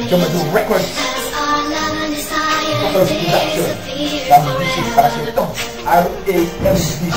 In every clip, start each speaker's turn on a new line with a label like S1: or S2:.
S1: Jomador Records, Photos Production, Ram DC para sa ito, RAMDC.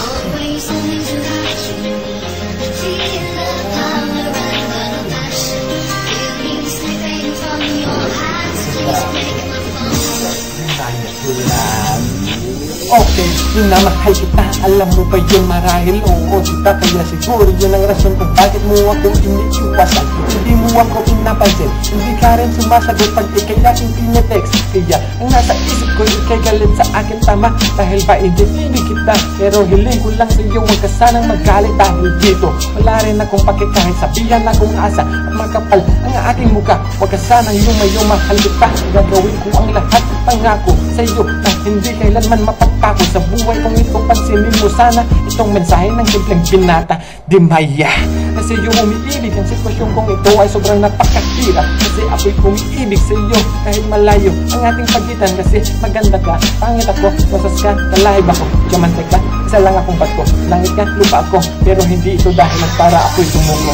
S1: Okay, yun na mahal kita. Alam mo ba yun marahil oo kita. Kaya siguro yun ang rason kung bakit mo ako iniiwasan. Hindi mo ako pinapansin, hindi ka rin sumasagot pag ikay laging tinetext. Kaya ang nasa isip ko ikay galit sa akin, tama. Dahil ba ibig kita, pero hiling ko lang sa iyo huwag ka sanang magalit. Dahil dito wala rin akong pake kahit sabihan akong asa at makapal ang aking muka. Huwag ka sanang lumayo, mahal kita. Gagawin ko ang lahat pangako sa iyo na hindi kailanman mapagpako sa buhay kong ito. Pansinin mo sana itong mensahe ng simpleng binata, di maya. Kasi yung umiibig ang sitwasyon kong ito ay sobrang napakahirap. Kasi ako'y umiibig sa iyo kahit malayo ang ating pagitan. Kasi maganda ka, pangit ako, masas ka, kalahib ako, diamante ka, isa lang akong bato, langit ka, lupa ako. Pero hindi ito dahil para ako'y sumuko.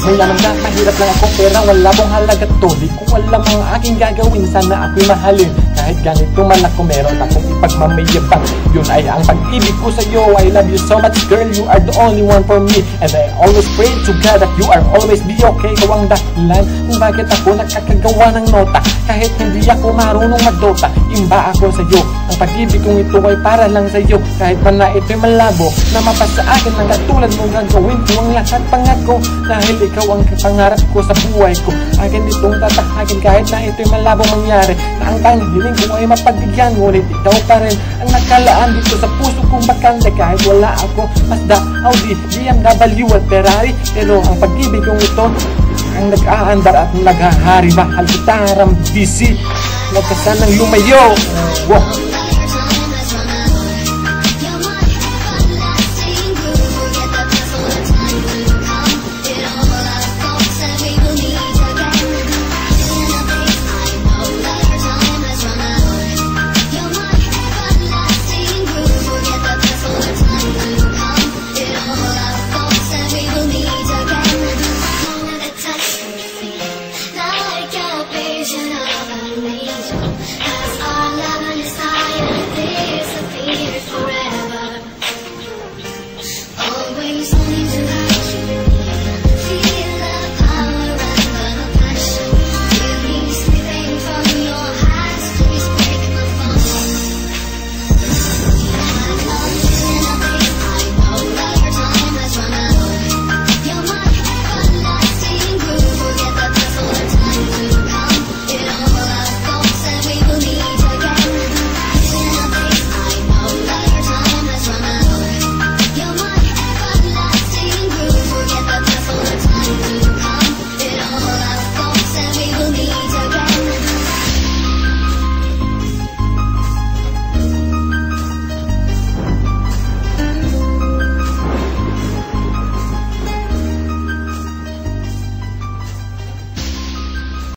S1: May lamang ka, mahirap lang ako, pera wala pong halaga to. Di ko alam ang aking gagawin, sana ako'y mahalin. Kahit ganito man ako, meron akong ipagmamayabang. Yun ay ang pag-ibig ko sa'yo. I love you so much girl, you are the only one for me. And I always pray to God that you are always be okay. Ikaw ang dahilan kung bakit ako nakakagawa ng nota. Kahit hindi ako marunong magdota, imba ako sa'yo. Ang pag-ibig kong ito ay para lang sa'yo. Kahit man na ito'y malabo, na mapasa akin ng katulad mo, gagawin ko ang lahat pangako. Dahil ikaw ang pangarap ko sa buhay ko. Akin itong tatahagin kahit na ito'y malabo mangyari. Na ang tanging hiling ko ay mapagbigyan, ngunit ikaw pa rin ang nakalaan dito sa puso kong bakante. Kahit wala ako Mazda, Audi, BMW at Ferrari, pero ang pag-ibig kong ito ang nag-aandar at naghahari. Mahal kita, Ram DC, huwag ka sanang lumayo. Wow.